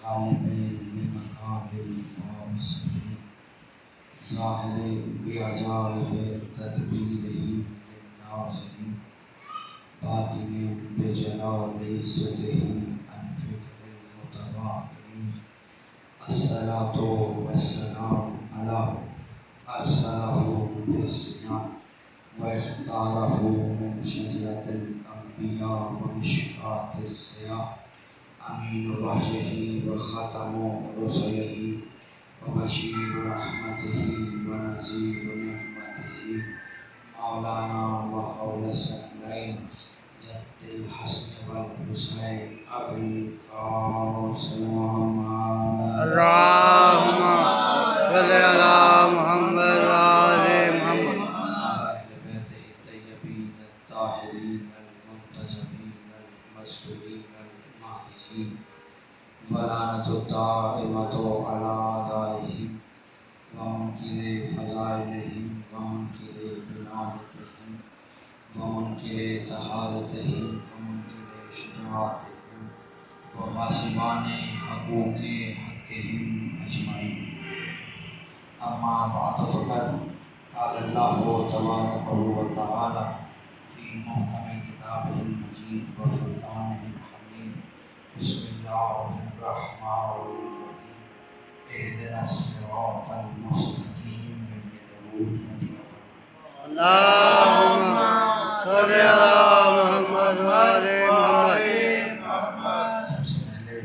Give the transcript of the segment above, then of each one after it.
لمكان الفاصل ظاهر بعجائب تدبيره للناظرين باطن بجلال عزته عن فكر المتظاهرين الصلاة والسلام على أرسله بالزيان واختاره من شجرة الأنبياء ومشكاة الضياء أمين وحيه وختم رسله وبشير رحمته ونذير نعمته مولانا وحول الثقلين جد الحسن والحسين أبي القاسم محمد اللهم صل على محمد وآل محمد أهل بيته الطيبين الطاهرين المنتجبين المصطفين المهديين ولعنة الدائمة على أعدائهم ومنكر فضائلهم ومنكر بناءتهم ومنكر طهارتهم ومنكر شجاعتهم وغاصبان حقوق حقهم أجمعين أما بعد فقد قال الله تبارك وتعالى في محكم كتابه المجيد وفرقانه الحميد بسم الله الرحمن الرحيم اهدنا الصراط المستقيم من درود مدینہ فرمائیں اللهم صل على محمد وآل محمد سب سے پہلے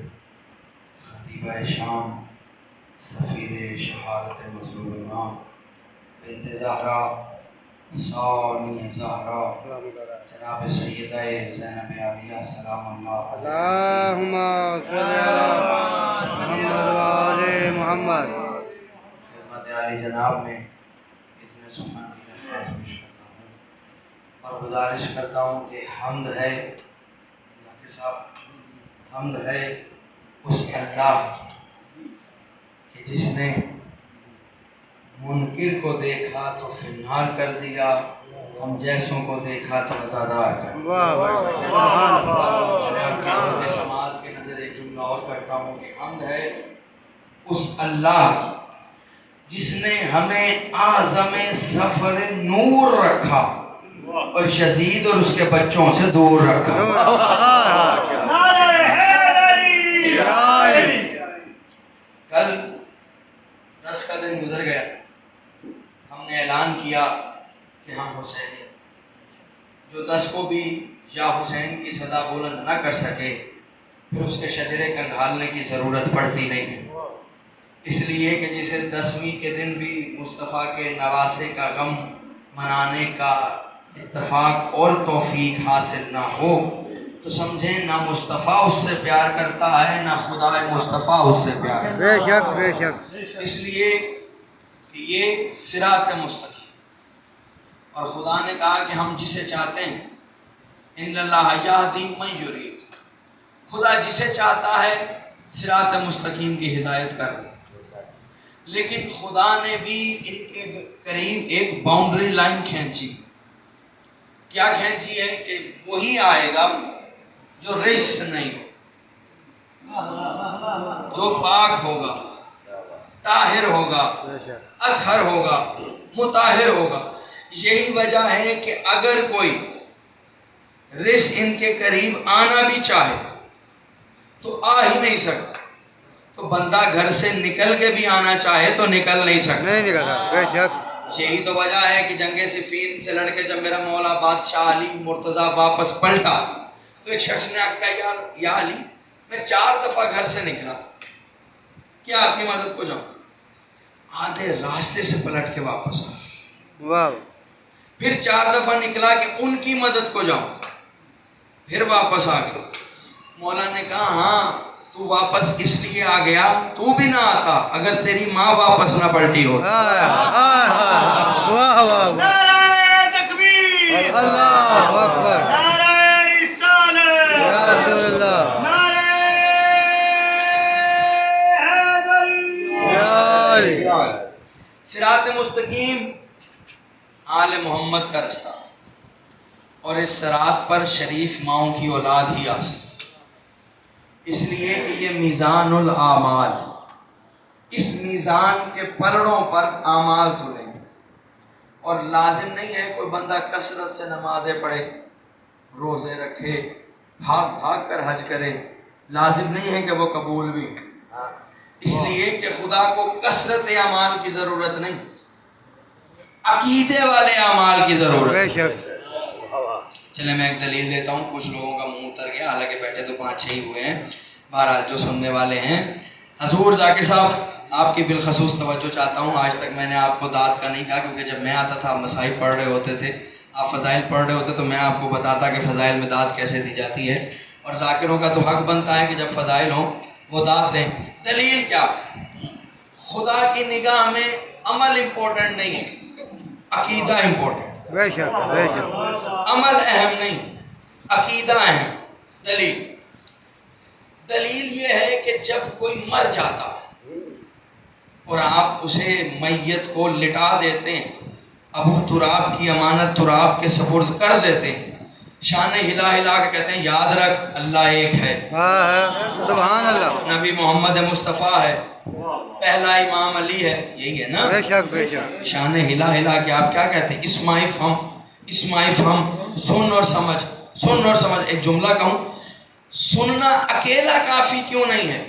خطیبہ شام سفیر شہادت مظلوم امام بنت زہرا ثانی زہرا جناب سیدہ زینب عالیہ سلام اللہ علیہ اللهم صل على محمد وآل محمد خدمت عالی جناب میں اذن سخن کی درخواست پیش کرتا ہوں اور گزارش کرتا ہوں کہ حمد ہے ذاکر صاحب حمد ہے اس اللہ کہ جس نے منکر کو دیکھا تو فنار کر دیا ہم جیسوں کو دیکھا تو عزادار کر دیا واہ واہ سبحان اللہ جناب کی حضرت سماعت کے نظر ایک جملہ اور کرتا ہوں کہ حمد ہے اس اللہ کی جس نے ہمیں اعظم سفر نور رکھا اور یزید اور اس کے بچوں سے دور رکھا کل 10 کا دن گزر گیا ہم نے اعلان کیا کہ ہم حسینی جو 10 کو بھی یا حسین کی صدا بلند نہ کر سکے پھر اس کے شجرے کنگھالنے کی ضرورت پڑتی نہیں ہے اس لیے کہ جسے 10ویں کے دن بھی مصطفیٰ کے نواسے کا غم منانے کا اتفاق اور توفیق حاصل نہ ہو تو سمجھیں نہ مصطفیٰ اس سے پیار کرتا ہے نہ خدا مصطفیٰ اس سے پیار کرتا بے شک بے شک ہے اس لیے کہ یہ صراط مستقیم اور خدا نے کہا کہ ہم جسے چاہتے ہیں ان اللہ یہدی من یرید خدا جسے چاہتا ہے صراط مستقیم کی ہدایت کر دے لیکن خدا نے بھی ان کے قریب ایک باؤنڈری لائن کھینچی کیا کھینچی ہے کہ وہی آئے گا جو رجس نہیں ہو جو پاک ہوگا طاہر ہوگا اطہر ہوگا مطہر ہوگا یہی وجہ ہے کہ اگر کوئی رجس ان کے قریب آنا بھی چاہے تو آ ہی نہیں سکتا تو بندہ گھر سے نکل کے بھی آنا چاہے تو نکل نہیں سکتا نہیں نکلا بے شک یہی تو وجہ ہے کہ جنگ صفین سے لڑ کے جب میرا مولا بادشاہ علی مرتضیٰ واپس پلٹا تو ایک شخص نے آپ کہا یا علی میں 4 دفعہ گھر سے نکلا کیا آپ کی مدد کو جاؤں آدھے راستے سے پلٹ کے واپس آ واہ پھر 4 دفعہ نکلا کہ ان کی مدد کو جاؤں پھر واپس آ گیا مولا نے کہا ہاں تو واپس اس لیے آ گیا تو بھی نہ آتا اگر تیری ماں واپس نہ پلٹی ہو واہ واہ نعرہ تکبیر اللہ اکبر نعرہ رسالت یا رسول اللہ نعرہ حیدری یا علی صراط مستقیم آل محمد کا رستہ اور اس صراط پر شریف ماؤں کی اولاد ہی آ سکتی اس لیے کہ یہ میزان الاعمال، اس میزان کے پلڑوں پر اعمال تلیں گے، اور لازم نہیں ہے کوئی بندہ کثرت سے نمازیں پڑھے، روزے رکھے، بھاگ بھاگ کر حج کرے، لازم نہیں ہے کہ وہ قبول بھی، اس لیے کہ خدا کو کثرت اعمال کی ضرورت نہیں، عقیدے والے اعمال کی ضرورت بے ہے۔ شک چلے میں ایک دلیل دیتا ہوں، کچھ لوگوں کا منہ اتر گیا، حالانکہ بیٹھے تو 5-6 ہی ہوئے ہیں، بہرحال جو سننے والے ہیں۔ حضور ذاکر صاحب آپ کی بالخصوص توجہ چاہتا ہوں، آج تک میں نے آپ کو داد کا نہیں کہا، کیونکہ جب میں آتا تھا آپ مسائل پڑھ رہے ہوتے تھے، آپ فضائل پڑھ رہے ہوتے تو میں آپ کو بتاتا کہ فضائل میں داد کیسے دی جاتی ہے، اور ذاکروں کا تو حق بنتا ہے کہ جب فضائل ہوں وہ داد دیں۔ دلیل کیا؟ خدا کی نگاہ میں عمل امپورٹنٹ نہیں ہے، عقیدہ امپورٹنٹ، بے شک بے شک عمل اہم نہیں، عقیدہ اہم۔ دلیل یہ ہے کہ جب کوئی مر جاتا اور آپ اسے میت کو لٹا دیتے ہیں، ابو تراب کی امانت تراب کے سپرد کر دیتے ہیں، شانے ہلا ہلا کے کہتے ہیں یاد رکھ اللہ ایک ہے، سبحان اللہ، نبی محمد مصطفیٰ ہے، پہلا امام علی ہے، یہی ہے نا؟ بے شک بے شک شان ہلا ہلا کے آپ کیا کہتے ہیں؟ اسماعی فہم، سن اور سمجھ، سن اور سمجھ۔ ایک جملہ کہوں، سننا اکیلا کافی کیوں نہیں ہے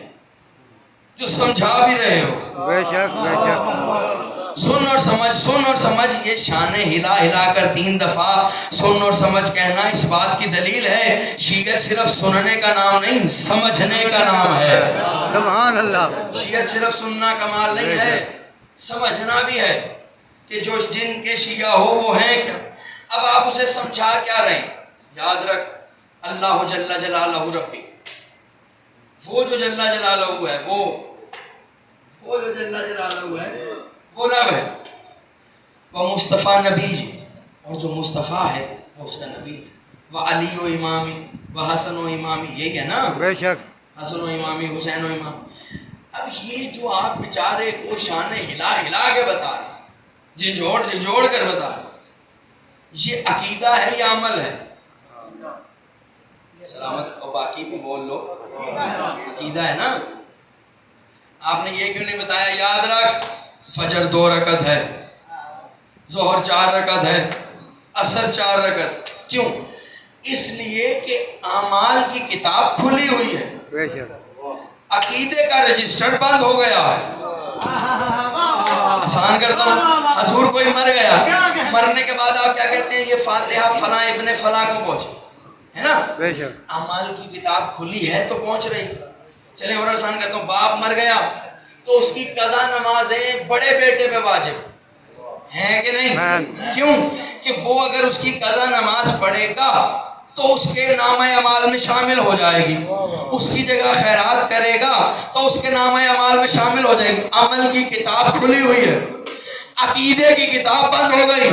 جو سمجھا بھی رہے ہو؟ بے شک بے شک سن اور سمجھ، سن اور سمجھ، یہ شان ہلا ہلا کر 3 دفعہ سن اور سمجھ کہنا اس بات کی دلیل ہے شیعت صرف سننے کا نام نہیں، سمجھنے کا نام ہے۔ سبحان اللہ، شیعت صرف سننا کمال نہیں ہے، سمجھنا بھی ہے کہ جو جن کے شیعہ ہو وہ ہیں کیا۔ اب آپ اسے سمجھا کیا رہے ہیں؟ یاد رکھ اللہ جل جلالہ ربی، وہ جو جل جلالہ ہے، وہ جو جل جلالہ ہے وہ رب ہے، وہ مصطفیٰ نبی جی، اور جو مصطفیٰ ہے وہ اس کا نبی ہے، وہ علی و امامی وہ حسن و امامی، یہی ہے نا؟ بے شک حسن و امامی، حسین و امام۔ اب یہ جو آپ بیچارے کو شان ہلا ہلا کے بتا رہے، جھنجھوڑ کر بتا رہے، یہ عقیدہ ہے یا عمل ہے؟ سلامت، اور باقی بھی بول لو، عقیدہ ہے نا؟ آپ نے یہ کیوں نہیں بتایا یاد رکھ فجر 2 رکعت ہے، ظہر 4 رکعت ہے، عصر 4 رکعت؟ کیوں؟ اس لیے کہ اعمال کی کتاب کھلی ہوئی ہے، بے شک عقیدے کا رجسٹر بند ہو گیا ہے۔ آسان کرتا ہوں، حضور کوئی مر گیا، مرنے کے بعد آپ کیا کہتے ہیں؟ یہ فاتحہ فلاں ابن فلاں کو پہنچے، ہے نا؟ بے شک اعمال کی کتاب کھلی ہے تو پہنچ رہی۔ چلیں اور آسان کرتا ہوں، باپ مر گیا تو اس کی قضا نمازیں بڑے بیٹے پہ واجب ہیں کہ نہیں؟ کیوں کہ وہ اگر اس کی قضا نماز پڑھے گا تو اس کے نام اعمال میں شامل ہو جائے گی، اس کی جگہ خیرات کرے گا تو اس کے نام اعمال میں شامل ہو جائے گی۔ عمل کی کتاب کھلی ہوئی ہے، عقیدے کی کتاب بند ہو گئی۔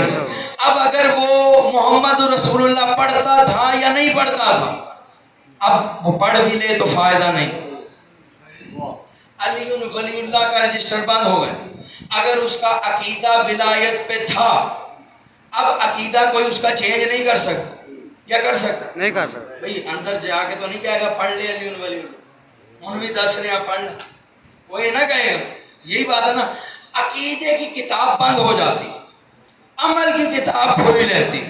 اب اگر وہ محمد رسول اللہ پڑھتا تھا یا نہیں پڑھتا تھا، اب وہ پڑھ بھی لے تو فائدہ نہیں، علی ولی اللہ کا رجسٹر بند ہو گئے۔ اگر اس کا عقیدہ ولایت پہ تھا، اب عقیدہ کوئی اس کا چینج نہیں کر سکتا، یا کر سکتا؟ نہیں کر سکتے، بھئی اندر جا کے تو نہیں کہے گا پڑھ لے علی ولی اللہ، انہوں بھی 10 نے پڑھ لے، کوئی نہ کہے گا۔ یہی بات ہے نا، عقیدے کی کتاب بند ہو جاتی، عمل کی کتاب کھلی رہتی۔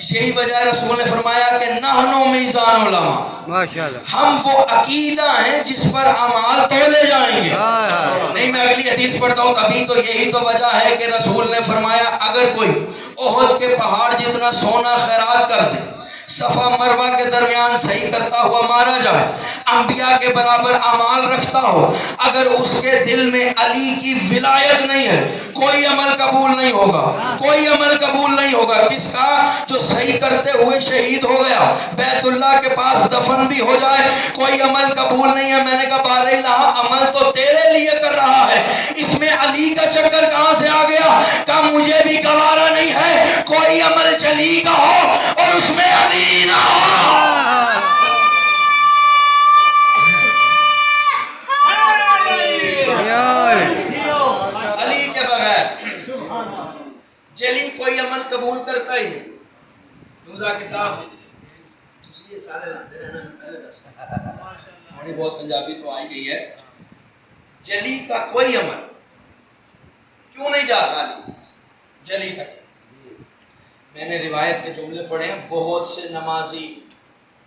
یہی وجہ رسول نے فرمایا کہ نحنو میزان علماء، ماشاءاللہ، ہم وہ عقیدہ ہیں جس پر اعمال تولے جائیں گے۔ نہیں، میں اگلی حدیث پڑھتا ہوں، کبھی تو یہی تو وجہ ہے کہ رسول نے فرمایا اگر کوئی احد کے پہاڑ جتنا سونا خیرات کر دے، صفا مروہ کے درمیان صحیح کرتا ہوا مارا جائے، انبیاء کے برابر اعمال رکھتا ہو، اگر اس کے دل میں علی کی ولایت نہیں ہے، کوئی عمل قبول نہیں ہوگا، کوئی عمل قبول نہیں ہوگا۔ کس کا؟ جو صحیح کرتے ہوئے شہید ہو گیا، بیت اللہ کے پاس دفن بھی ہو جائے، کوئی عمل قبول نہیں ہے۔ میں نے کہا بارہ الہ، عمل تو تیرے لیے کر رہا ہے، اس میں علی کا چکر کہاں سے آ گیا؟ کہا مجھے بھی گوارا نہیں ہے کوئی عمل چلی کا ہو اور اس میں علی نہ ہو۔ علی کے بغیر جلی کوئی عمل قبول کرتا ہی نہیں۔ ذاکر صاحب یہ سارے لاتے رہنا پہلے دس تھوڑی بہت پنجابی تو آئی گئی ہے. جلی کا کوئی عمل کیوں نہیں جاتا علی جلی تک؟ میں نے روایت کے جملے پڑھے ہیں. بہت سے نمازی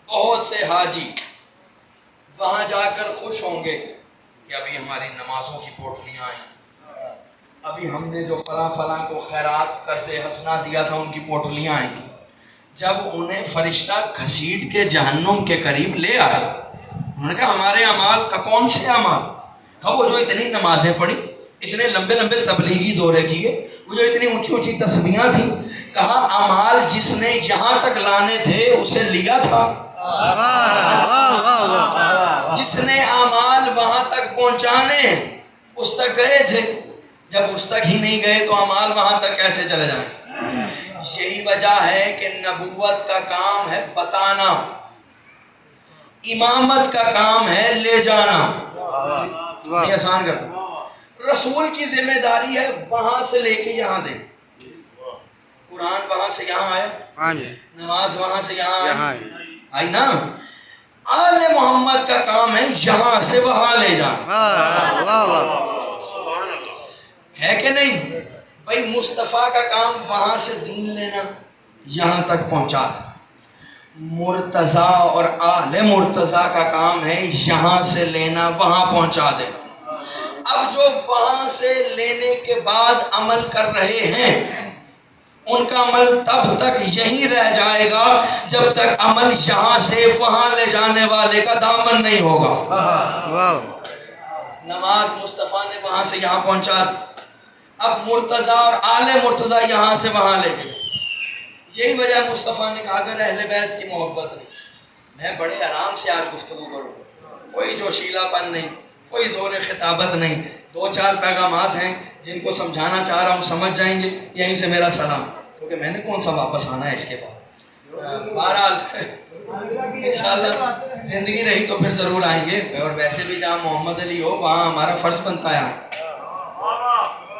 بہت سے حاجی وہاں جا کر خوش ہوں گے کہ ابھی ہماری نمازوں کی پوٹلیاں آئیں, ابھی ہم نے جو فلاں فلاں کو خیرات قرض حسنہ دیا تھا ان کی پوٹلیاں آئیں. جب انہیں فرشتہ گھسیٹ کے جہنم کے قریب لے آئے, انہوں نے کہا ہمارے اعمال کا کون سے اعمال؟ کہا وہ جو اتنی نمازیں پڑھی, اتنے لمبے لمبے تبلیغی دورے کیے, وہ جو اتنی اونچی اونچی تسبیحاں تھیں. کہا اعمال جس نے یہاں تک لانے تھے اسے لیا تھا, جس نے اعمال وہاں تک پہنچانے اس تک گئے تھے. جب اس تک ہی نہیں گئے تو اعمال وہاں تک کیسے چلے جائیں؟ یہی وجہ ہے کہ نبوت کا کام ہے بتانا, امامت کا کام ہے لے جانا. یہ آسان کر دو. رسول کی ذمہ داری ہے وہاں سے لے کے یہاں دیں. قرآن وہاں سے یہاں آیا, نماز وہاں سے یہاں آئی نا. آل محمد کا کام ہے یہاں سے وہاں لے جانا, ہے کہ نہیں بھائی؟ مصطفیٰ کا کام وہاں سے دین لینا یہاں تک پہنچا دینا. مرتضیٰ اور آل مرتضیٰ کا کام ہے یہاں سے لینا وہاں پہنچا دینا. اب جو وہاں سے لینے کے بعد عمل کر رہے ہیں ان کا عمل تب تک یہی رہ جائے گا جب تک عمل یہاں سے وہاں لے جانے والے کا دامن نہیں ہوگا. نماز مصطفیٰ نے وہاں سے یہاں پہنچا دی, اب مرتضیٰ اور آل مرتضیٰ یہاں سے وہاں لے گئے. یہی وجہ مصطفیٰ نے کہا اگر اہل بیت کی محبت نہیں, میں بڑے آرام سے آج گفتگو کروں, کوئی جوشیلا پن نہیں, کوئی زور خطابت نہیں, 2-4 پیغامات ہیں جن کو سمجھانا چاہ رہا ہوں, سمجھ جائیں گے. یہیں سے میرا سلام, کیونکہ میں نے کون سا واپس آنا ہے اس کے بعد. بہرحال انشاءاللہ زندگی رہی تو پھر ضرور آئیں گے, اور ویسے بھی جہاں محمد علی ہو وہاں ہمارا فرض بنتا ہے.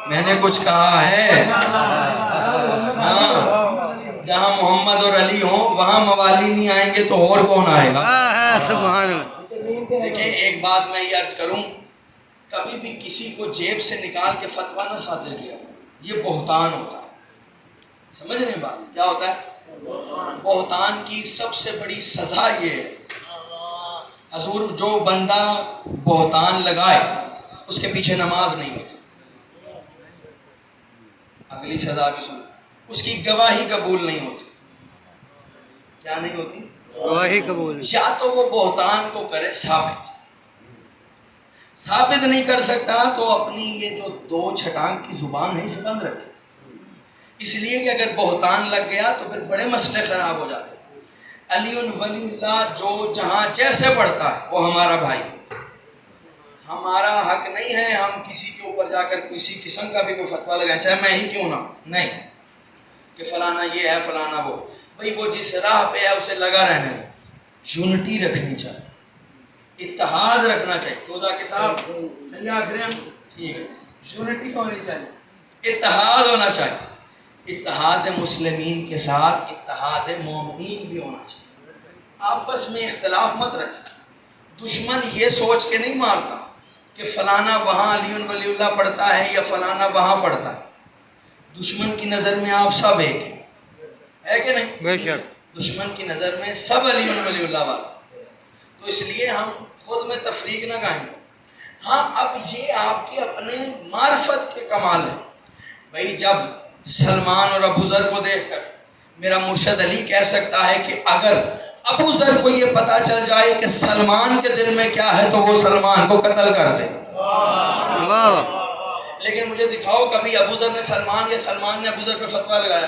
میں نے کچھ کہا ہے؟ ہاں, جہاں محمد اور علی ہوں وہاں موالی نہیں آئیں گے تو اور کون آئے گا؟ سبحان اللہ. دیکھیں ایک بات میں یہ عرض کروں, کبھی بھی کسی کو جیب سے نکال کے فتویٰ نہ صادر کیا, یہ بہتان ہوتا ہے. سمجھ رہے ہیں بات کیا ہوتا ہے؟ بہتان کی سب سے بڑی سزا یہ ہے, حضور جو بندہ بہتان لگائے اس کے پیچھے نماز نہیں ہوتی. اگلی سزا بھی سنو, اس کی گواہی قبول نہیں ہوتی. کیا نہیں ہوتی؟ گواہی قبول. یا تو وہ بہتان کو کرے ثابت نہیں کر سکتا تو اپنی یہ جو 2 چھٹانگ کی زبان ہے اسے بند رکھے, اس لیے کہ اگر بہتان لگ گیا تو پھر بڑے مسئلے خراب ہو جاتے ہیں. علی ولی اللہ جو جہاں جیسے پڑھتا ہے وہ ہمارا بھائی. ہمارا حق نہیں ہے ہم کسی کے اوپر جا کر کسی قسم کا بھی کوئی فتویٰ لگائیں, چاہے میں ہی کیوں نہ, نہیں کہ فلانا یہ ہے فلانا وہ. بھئی وہ جس راہ پہ ہے اسے لگا رہنے دو. یونٹی رکھنی چاہیے, اتحاد رکھنا چاہیے. توزہ کے صاحب صحیح آخر ہیں ہم, ٹھیک ہے, یونٹی ہونی چاہیے, اتحاد ہونا چاہیے. اتحاد مسلمین کے ساتھ اتحاد مومنین بھی ہونا چاہیے. آپس میں اختلاف مت رکھیں. دشمن یہ سوچ کے نہیں مارتا کہ فلانا وہاں علی ولی اللہ پڑھتا ہے یا فلانا وہاں پڑھتا ہے. دشمن کی نظر میں آپ سب ایک ہے کہ نہیں؟ بے شک. دشمن کی نظر میں سب علی ولی اللہ والا. تو اس لیے ہم خود میں تفریق نہ گائیں. ہاں اب یہ آپ کے اپنے معرفت کے کمال ہیں. بھائی جب سلمان اور ابو ذر کو دیکھ کر میرا مرشد علی کہہ سکتا ہے کہ اگر ابو ذر کو یہ پتا چل جائے کہ سلمان کے دل میں کیا ہے تو وہ سلمان کو قتل کر دے. لیکن مجھے دکھاؤ کبھی ابو ذر نے سلمان یا سلمان نے ابو ذر پہ فتویٰ لگایا؟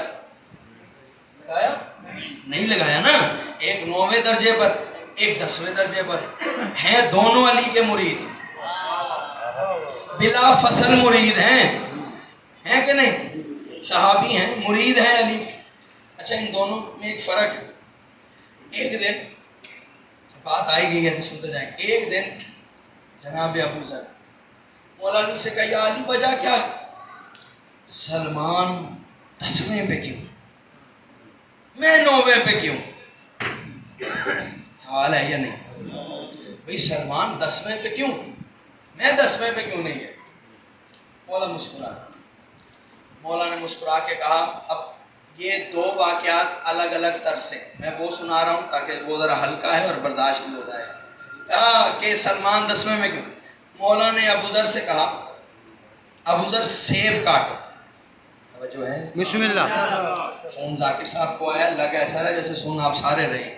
نہیں لگایا نا. ایک 9ویں درجے پر ایک 10ویں درجے پر ہیں, دونوں علی کے مرید, بلا فصل مرید ہیں کہ نہیں؟ صحابی ہیں, مرید ہیں علی. اچھا ان دونوں میں ایک فرق ہے. ایک دن بات آئی گئی ہے تو سنتے جائیں. ایک دن جناب ابو ذر مولا علی سے کہا یا علی وجہ کیا؟ سلمان 10ویں پہ کیوں, میں 9ویں پہ کیوں؟ سوال ہے یا نہیں؟ بھئی سلمان 10ویں پہ کیوں؟ میں 10ویں پہ کیوں نہیں ہے؟ مولا مسکرا، مولا نے مسکرا کے کہا اب یہ 2 واقعات الگ الگ طرف سے میں وہ سنا رہا ہوں تاکہ وہ ذرا ہلکا ہے اور برداشت بھی ہو جائے. کہا کہ سلمان 10ویں میں کیوں؟ مولا نے ابو ذر سے کہا ابو ذر سیب کاٹو. توجہ ہے؟ بسم اللہ. فون ذاکر صاحب کو آیا، لگا ایسا رہا جیسے سن آپ سارے رہے.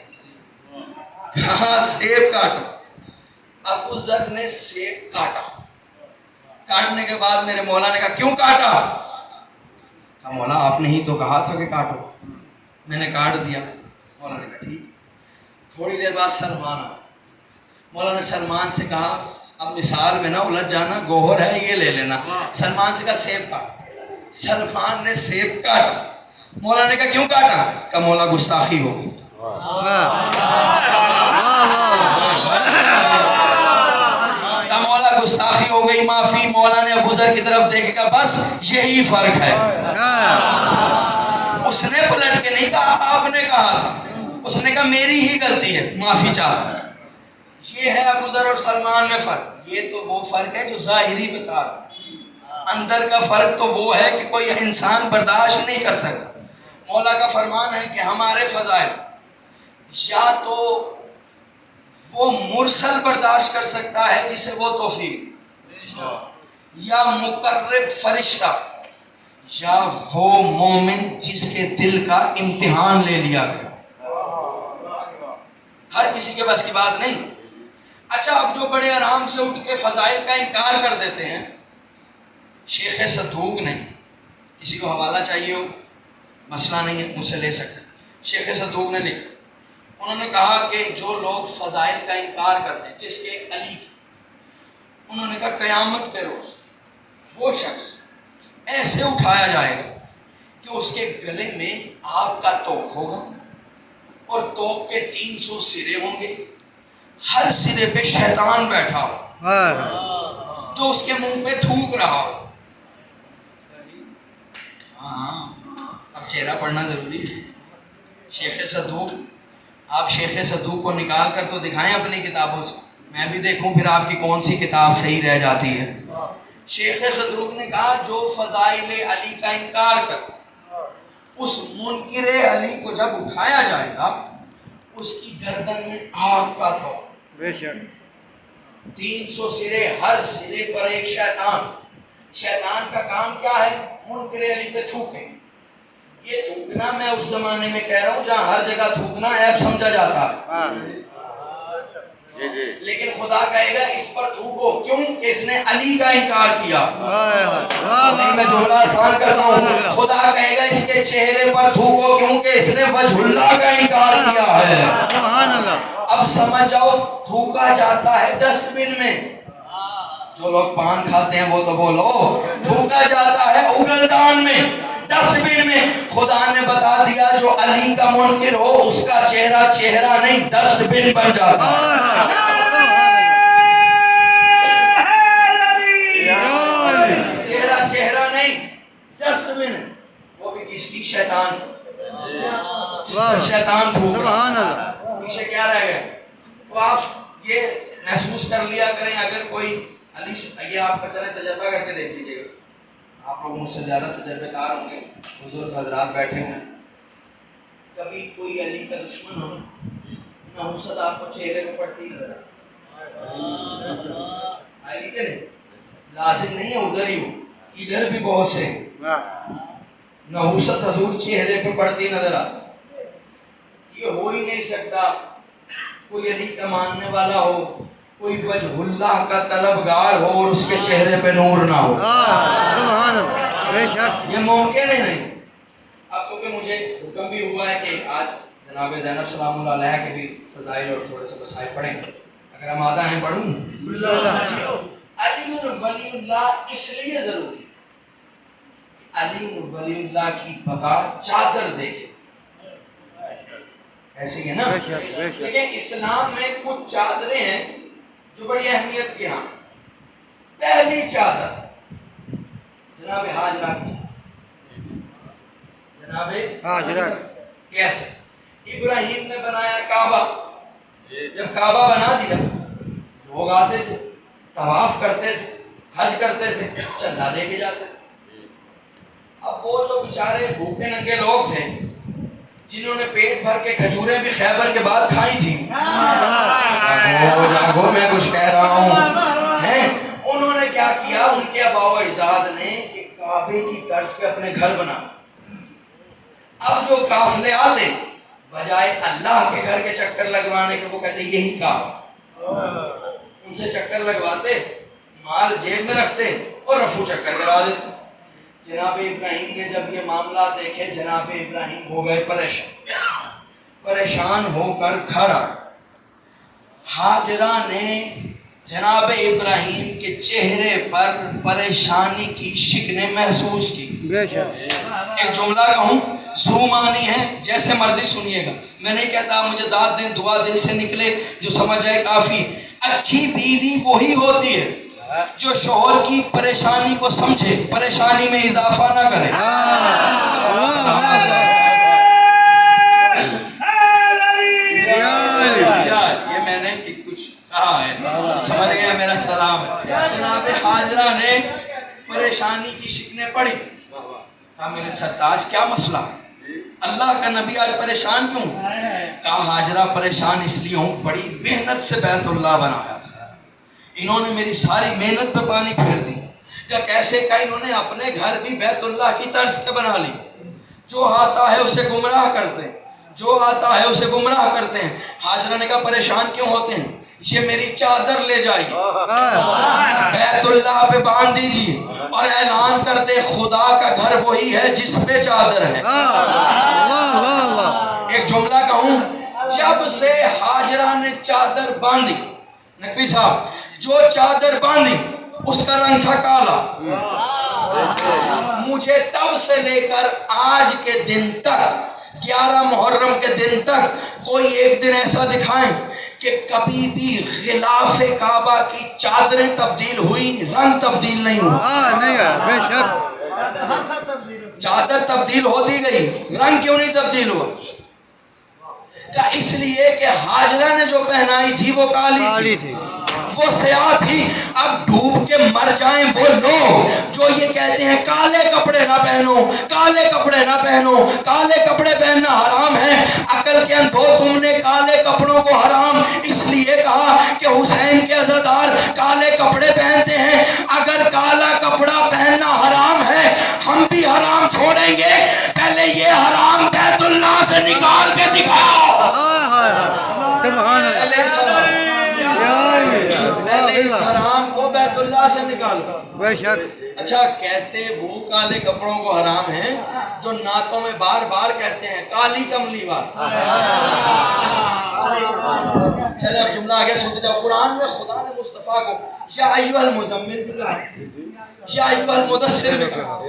کہا سیب کاٹو. ابو ذر نے سیب کاٹا. کاٹنے کے بعد میرے مولا نے کہا کیوں کاٹا؟ کہا مولا آپ نے ہی تو کہا تھا کہ کاٹو. میں نے کاٹ دیا. مولا نے کہا ٹھیک. تھوڑی دیر بعد سلمان آیا. مولا نے سلمان سے کہا اب مثال میں نہ الجھ جانا، گوہر ہے یہ لے لینا. سلمان سے کہا سیب کاٹ. سلمان نے سیب کاٹا. مولا نے کہا کیوں کاٹا؟ کہا مولا گستاخی ہو گئی. کہا مولا گستاخی ہو گئی، معافی. مولا نے ابو ذر کی طرف دیکھ کے کہا بس یہی فرق ہے. اس نے پلٹ کے نہیں کہا آپ نے کہا تھا، اس نے کہا میری ہی غلطی ہے، معافی چاہتا ہے. یہ ہے ابو ذر اور سلمان میں فرق. یہ تو وہ فرق ہے جو ظاہری بتا رہا. اندر کا فرق تو وہ ہے کہ کوئی انسان برداشت نہیں کر سکتا. مولا کا فرمان ہے کہ ہمارے فضائل یا تو وہ مرسل برداشت کر سکتا ہے جسے وہ توفیق، یا مقرب فرشتہ، یا وہ مومن جس کے دل کا امتحان لے لیا گیا. ہر کسی کے بس کی بات نہیں. اچھا اب جو بڑے آرام سے اٹھ کے فضائل کا انکار کر دیتے ہیں، شیخ صدوق نے، کسی کو حوالہ چاہیے ہو مسئلہ نہیں ہے مجھ سے لے سکتے، شیخ صدوق نے لکھا. انہوں نے کہا کہ جو لوگ فضائل کا انکار کرتے ہیں، کس کے؟ علی کے. انہوں نے کہا قیامت کے روز وہ شخص ایسے اٹھایا جائے گا کہ اس کے گلے میں آگ کا توق ہوگا اور توق کے 300 سرے ہوں گے. ہر سرے پہ شیطان بیٹھا ہو جو اس کے منہ پہ تھوک رہا ہو. ہاں اب چہرہ پڑھنا ضروری ہے. شیخ صدوق، آپ شیخ صدوق کو نکال کر تو دکھائیں اپنی کتابوں سے، میں بھی دیکھوں پھر آپ کی کون سی کتاب صحیح رہ جاتی ہے. شیخ صدوق نے کہا جو فضائل علی کا انکار کر، اس منکر علی کو جب اٹھایا جائے گا اس کی گردن میں آگ کا تو بے شک 300 سرے، ہر سرے پر ایک شیطان. شیطان کا کام کیا ہے؟ منکر علی پہ تھوکیں. یہ تھوکنا میں اس زمانے میں کہہ رہا ہوں جہاں ہر جگہ تھوکنا عیب سمجھا جاتا ہے، لیکن خدا کہے گا اس پر تھوکو. کیوں؟ کہ اس نے علی کا انکار کیا. نہیں میں جملہ آسان کرتا ہوں. خدا کہے گا اس کے چہرے پر تھوکو کیونکہ اس نے وجہ اللہ کا انکار کیا ہے. سبحان اللہ. اب سمجھ جاؤ تھوکا جاتا ہے ڈسٹ بن میں. جو لوگ پان کھاتے ہیں وہ تو بولو. تھوکا جاتا ہے اگلدان میں، ڈسٹ بن میں. خدا نے بتا دیا جو علی کا منکر ہو اس کا چہرہ چہرہ نہیں ڈسٹ بن بن جاتا ہے. چہرہ چہرہ نہیں ڈسٹ بن. وہ بھی کس کی؟ شیطان. جس پر شیطان تھوک رہا. پیچھے کیا رہ گئے؟ تو آپ یہ محسوس کر لیا کریں اگر کوئی علی سے، یہ آپ کا چلے تجربہ کر کے دیکھ لیجیے گا. آپ لوگ مجھ سے زیادہ تجربے کار ہوں گے، بزرگ حضرات بیٹھے ہوئے. کبھی کوئی علی کا دشمن ہو، نحوست آپ کو چہرے پہ پڑتی نظر آئے کہ نہیں؟ لازم نہیں ہے ادھر ہی ہو، ادھر بھی بہت سے ہیں. نحوست حضور چہرے پہ پڑتی نظر آتی. یہ ہو ہی نہیں سکتا کوئی علی کا ماننے والا ہو، کوئی وجہ اللہ کا طلبگار ہو اور اس کے چہرے پہ نور نہ ہو. سبحان اللہ. بے شک یہ ممکن ہے نہیں. اب کیونکہ مجھے حکم بھی ہوا ہے کہ آج جناب زینب سلام اللہ علیہ کے بھی فضائل اور تھوڑے سے مسائل پڑھیں. اگر ہم آدھا ہیں پڑھوں. علی ولی اللہ اس لیے ضروری ہے، علی ولی اللہ کی بقا چادر دیکھے. ایسے ہی ہے نا. لیکن اسلام میں کچھ چادریں ہیں جو بڑی اہمیت کی. ہاں پہلی چادر جناب ہاجرہ کی. جناب ہاجرہ کیسے؟ ابراہیم نے بنایا کعبہ، جب کعبہ بنا دیا لوگ آتے تھے، طواف کرتے تھے، حج کرتے تھے، چندہ لے کے جاتے تھے۔ اب وہ جو بیچارے بھوکے ننگے لوگ تھے جنہوں نے پیٹ بھر کے کھجوریں بھی خیبر کے بعد کھائی تھیں، جاگو میں کچھ کہہ رہا ہوں، ہیں انہوں نے کیا کیا؟ ان کے آباء و اجداد نے کہ کعبے کی طرز پہ اپنے گھر بنا۔ اب جو قافلے آتے بجائے اللہ کے گھر کے چکر لگوانے کے وہ کہتے یہی کعبہ، ان سے چکر لگواتے، مال جیب میں رکھتے اور رفو چکر کرا دیتے۔ جناب ابراہیم نے جب یہ معاملات دیکھے، جناب ابراہیم ہو گئے پریشان ہو کر گھر آئے۔ ہاجرہ نے جناب ابراہیم کے چہرے پر پریشانی کی شکنیں محسوس کی۔ بے شک ایک جملہ کہوں، سو معنی ہے، جیسے مرضی سنیے گا، میں نہیں کہتا مجھے داد دیں، دعا دل سے نکلے، جو سمجھ آئے کافی۔ اچھی بیوی وہی ہوتی ہے جو شوہر کی پریشانی کو سمجھے، پریشانی میں اضافہ نہ کرے۔ یہ میں نے کچھ کہا ہے، سمجھ گئے، میرا سلام ہے۔ جناب ہاجرہ نے پریشانی کی شکنیں پڑھی، کہا میرے سرتاج کیا مسئلہ؟ اللہ کا نبی آج پریشان کیوں؟ کہا ہاجرہ پریشان اس لیے ہوں، بڑی محنت سے بیت اللہ بنایا تھا، انہوں نے میری ساری محنت پہ پانی پھیر دی۔ کیا کیسے؟ کہا انہوں نے اپنے گھر بھی بیت اللہ کی طرز سے بنا لی، جو آتا ہے اسے گمراہ کرتے ہیں، جو آتا ہے اسے گمراہ کرتے ہیں۔ ہاجرہ نے کہا پریشان کیوں ہوتے ہیں؟ یہ میری چادر لے جائیے، بیت اللہ پہ باندھ دیجیے اور اعلان کر دے خدا کا گھر وہی ہے جس پہ چادر ہے۔ ایک جملہ کہوں، جب سے ہاجرہ نے چادر باندھی، نقوی صاحب جو چادر باندھی اس کا رنگ تھا کالا، مجھے تب سے لے کر آج کے دن تک 11 محرم کے دن تک کوئی ایک دن ایسا دکھائیں کہ کبھی بھی غلاف کعبہ کی چادریں تبدیل ہوئی، رنگ تبدیل نہیں ہوا۔ نہیں ہے، بے شک چادر تبدیل ہوتی گئی، رنگ کیوں نہیں تبدیل ہوا؟ کیا اس لیے کہ ہاجرہ نے جو پہنائی تھی وہ کالی تھی، وہ سیاہ تھی۔ اب ڈوب کے مر جائیں وہ لوگ جو یہ کہتے ہیں کالے کپڑے نہ پہنو، کالے کپڑے نہ پہنو، کالے کپڑے پہننا حرام ہے۔ عقل کے اندھو، تم نے کالے کپڑوں کو حرام اس لیے کہا کہ حسین کے عزادار کالے کپڑے پہنتے ہیں۔ اگر کالا کپڑا پہننا حرام ہے، ہم بھی حرام چھوڑیں گے، پہلے یہ حرام بیت اللہ سے نکال کے دکھاؤ۔ سبحان پہلے اس حرام کو بیت اللہ سے نکالو۔ بے شک اچھا، کہتے وہ کالے کپڑوں کو حرام ہیں جو نعتوں میں بار بار کہتے ہیں کالی کملی والا۔ چلے اب جملہ آگے سنتے جاؤ۔ قرآن میں خدا نے مصطفیٰ کو یا ایھا المزمل بھی کہا، یا ایھا المدثر بھی کہا۔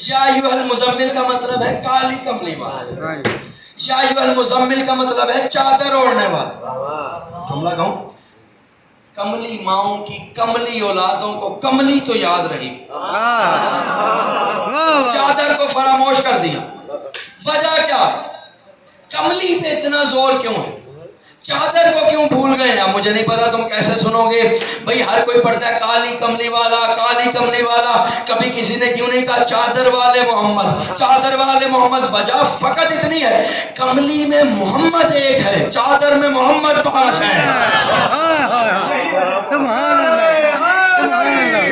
یا ایھا المزمل کا مطلب ہے کالی کملی والا، یا ایھا المزمل کا مطلب ہے چادر اوڑھنے والا۔ جملہ کہوں، کملی ماؤں کی کملی اولادوں کو کملی تو یاد رہی، چادر کو فراموش کر دیا۔ وجہ کیا ہے؟ کملی پہ اتنا زور کیوں ہے؟ چادر کو کیوں بھول گئے ہیں؟ مجھے نہیں پتا تم کیسے سنو گے بھئی، ہر کوئی پڑھتا ہے کالی کملی والا، کالی کملی والا، کبھی کسی نے کیوں نہیں کہا چادر والے محمد، چادر والے محمد؟ وجہ فقط اتنی ہے، کملی میں محمد ایک ہے، چادر میں محمد 5 ہیں۔ سبحان اللہ، سبحان اللہ،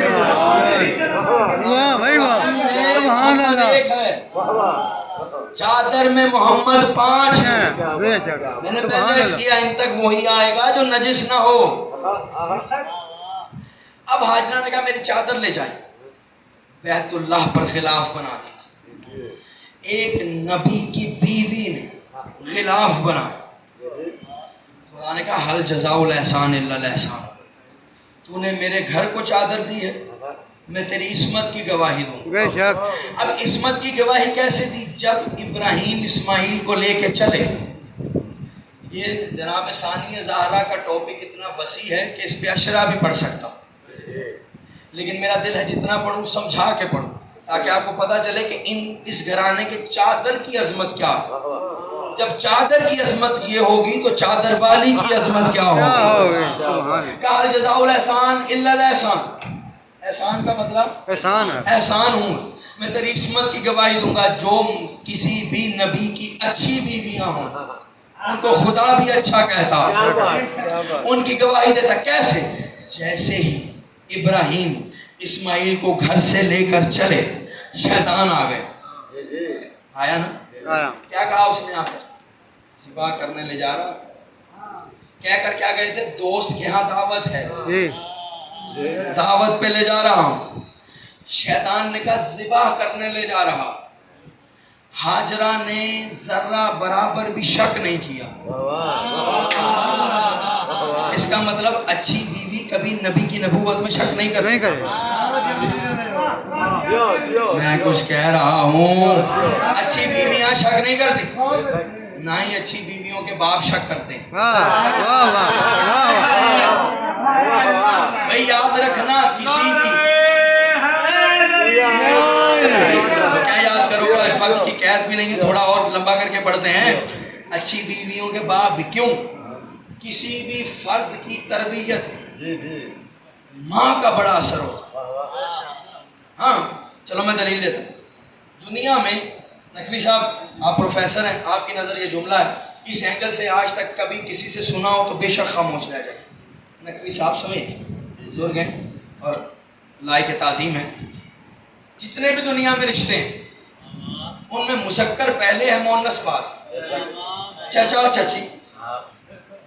واہ بھائی واہ، سبحان اللہ، چادر میں محمد 5 ہیں۔ بے شک میں نے پہلے اس کیا، ان تک وہی آئے گا جو نجس نہ ہو۔ اب ہاجرہ نے کہا میری چادر لے جائیں، بیت اللہ پر غلاف بنا دی۔ ایک نبی کی بیوی نے غلاف بنا، خدا نے کہا حل جزاء الاحسان الا الاحسان، تو نے میرے گھر کو چادر دی ہے، میں تیری عصمت کی گواہی دوں۔ بے شک اب عصمت کی گواہی کیسے دی؟ جب ابراہیم اسماعیل کو لے کے چلے، یہ جناب ثانیہ زہرا کا ٹاپک اتنا وسیع ہے کہ اس پہ اشرا بھی پڑھ سکتا ہوں، لیکن میرا دل ہے جتنا پڑھوں سمجھا کے پڑھوں تاکہ آپ کو پتا چلے کہ اس گھرانے کے چادر کی عظمت کیا ہے۔ جب چادر کی عظمت یہ ہوگی تو چادر والی کی عظمت کیا کیا ہوگی؟ ہوگی؟ سبحان اللہ. کہا الجزاء الاحسان الا الاحسان. احسان کا مطلب احسان ہے. احسان ہوں گا. میں تیری عصمت کی گواہی دوں گا. جو کسی بھی نبی کی اچھی بیویاں ہوں ان کو خدا بھی اچھا کہتا, ان کی گواہی دیتا. کیسے؟ جیسے ہی ابراہیم اسماعیل کو گھر سے لے کر چلے, شیطان آ گئے. آیا نا؟ آیا. کیا کہا اس نے آ کر؟ ذبح کرنے لے جا رہا. کہہ کر کیا گئے تھے؟ دوست کے یہاں دعوت ہے, جی. دعوت پہ لے جا رہا ہوں. شیطان نے کہا ذبح کرنے لے جا رہا. ہاجرہ نے ذرہ برابر بھی شک نہیں کیا. اس کا مطلب اچھی بیوی کبھی نبی کی نبوت میں شک نہیں نہیں کرتی. کرے. میں کچھ کہہ رہا ہوں. اچھی بیویاں شک نہیں کرتی, نہ ہی اچھی بیویوں کے باپ شک کرتے ہیں. واہ واہ واہ. بھئی یاد رکھنا کسی بھی کیا یاد کرو گا, اس وقت کی قید بھی نہیں, تھوڑا اور لمبا کر کے پڑھتے ہیں. اچھی بیویوں کے باپ بھی. کیوں؟ کسی بھی فرد کی تربیت ماں کا بڑا اثر ہوتا. ہاں چلو میں دلیل دیتا ہوں. دنیا میں نقوی صاحب آپ پروفیسر ہیں, آپ کی نظر یہ جملہ ہے, اس اینگل سے آج تک کبھی کسی سے سنا ہو تو بے شک خاموش رہ جائے. نقوی صاحب سمیت بزرگ ہیں اور لائق تعظیم ہیں. جتنے بھی دنیا میں رشتے ہیں ان میں مشکر پہلے ہے, مونس بعد. چچا چچی,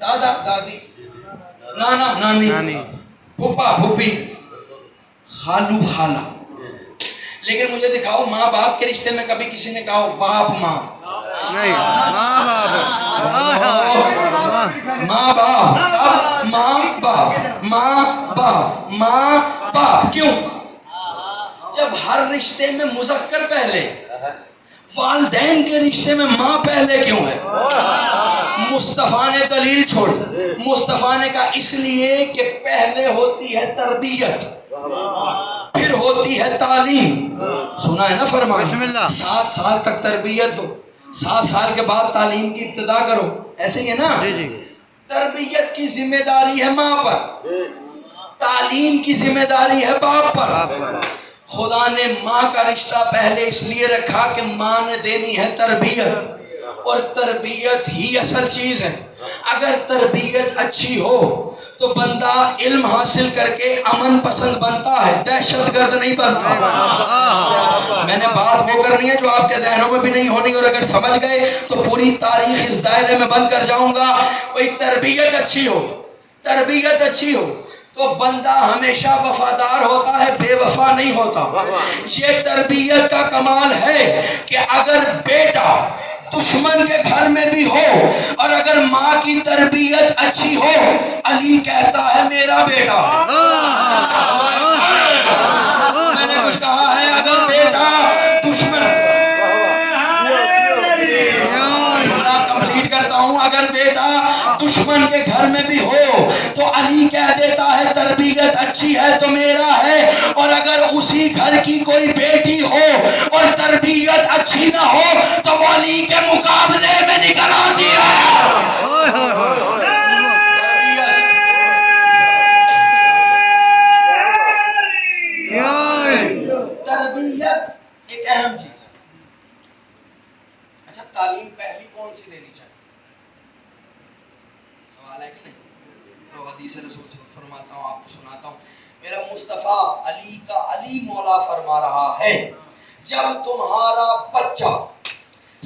دادا دادی, نانا نانی, نانی. پھپھا پھوپھی, خالو خالہ. لیکن مجھے دکھاؤ ماں باپ کے رشتے میں کبھی کسی نے کہا باپ ماں؟ نہیں. ماں باپ. ماں باپ, ماں باپ, ماں باپ, ماں باپ. کیوں؟ جب ہر رشتے میں مذکر پہلے, والدین کے رشتے میں ماں پہلے کیوں ہے؟ مصطفیٰ نے دلیل چھوڑی. مصطفیٰ نے کہا اس لیے کہ پہلے ہوتی ہے تربیت, پھر ہوتی ہے تعلیم. سنا ہے نا فرمان, بسم اللہ. 7 سال تک تربیت دو, 7 سال کے بعد تعلیم کی ابتدا کرو. ایسے ہی ہے نا؟ جی جی. تربیت کی ذمہ داری ہے ماں پر, تعلیم کی ذمہ داری ہے باپ پر. خدا نے ماں کا رشتہ پہلے اس لیے رکھا کہ ماں نے دینی ہے تربیت, اور تربیت ہی اصل چیز ہے. اگر تربیت اچھی ہو تو بندہ علم حاصل کر کے امن پسند بنتا ہے, دہشت گرد نہیں بنتا. میں نے بات وہ کرنی ہے جو آپ کے ذہنوں میں بھی نہیں ہونی, اور اگر سمجھ گئے تو پوری تاریخ اس دائرے میں بند کر جاؤں گا. کوئی تربیت اچھی ہو, تربیت اچھی ہو تو بندہ ہمیشہ وفادار ہوتا ہے, بے وفا نہیں ہوتا. یہ تربیت کا کمال ہے کہ اگر بیٹا دشمن کے گھر میں بھی ہو اور اگر ماں کی تربیت اچھی ہو, علی کہتا ہے میرا بیٹا. میں نے کچھ کہا ہے؟ اگر بیٹا دشمن, کمپلیٹ کرتا ہوں, اگر بیٹا دشمن کے گھر میں بھی ہو تو علی کہہ دیتا ہے تربیت اچھی ہے تو میرا ہے. اور اگر اسی گھر کی کوئی بیٹی ہو اور تربیت اچھی نہ ہو تو وہ علی کے مقابلے میں نکل آتی ہے. تربیت ایک اہم چیز. اچھا تعلیم پہلی کون سی دینی چاہیے؟ سوال ہے کہ نہیں؟ تو حدیث رسول فرماتا ہوں, آپ کو سناتا ہوں. میرا مصطفیٰ علی کا علی مولا فرما رہا ہے جب تمہارا بچہ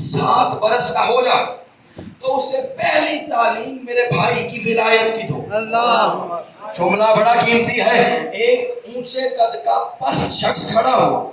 7 برس کا ہو جائے تو اسے پہلی تعلیم میرے بھائی کی ولایت کی دو. اللہ. جملہ بڑا قیمتی ہے. ایک اونچے قد کا پست شخص کھڑا ہوا,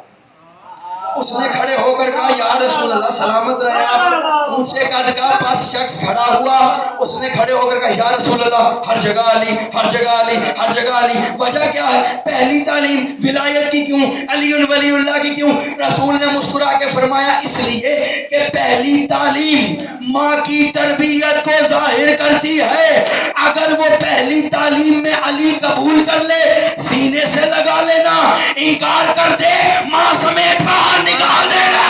اس نے کھڑے ہو کر کہا یا رسول اللہ سلامت رہے آپ. اونچے قد کا پست شخص کھڑا ہوا, اس نے کھڑے ہو کر کہا یا رسول اللہ ہر جگہ علی, ہر جگہ علی, ہر جگہ علی. وجہ کیا ہے؟ پہلی تعلیم ولایت کی کیوں, علی ولی اللہ کی کیوں؟ رسول نے مسکرا کے فرمایا اس لیے کہ پہلی تعلیم ماں کی تربیت کو ظاہر کرتی ہے. اگر وہ پہلی تعلیم میں علی قبول کر لے, سینے سے لگا لینا, انکار کر دے ماں سمیت باہر نکال دے گا.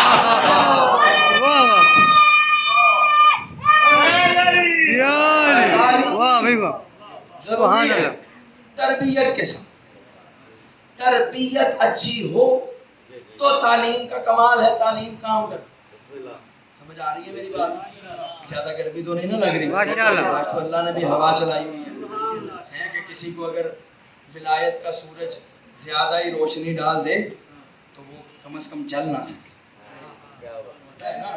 تربیت کے ساتھ. تربیت اچھی ہو تو تعلیم کا کمال ہے. تعلیم کام کر. سمجھ آ رہی ہے میری بات؟ زیادہ گرمی تو نہیں نا لگ رہی؟ ماشاءاللہ. آج تو اللہ نے بھی ہوا چلائی ہوئی ہے کہ کسی کو اگر ولایت کا سورج زیادہ ہی روشنی ڈال دے تو وہ کم از کم جل نہ سکے. ہوتا ہے نا.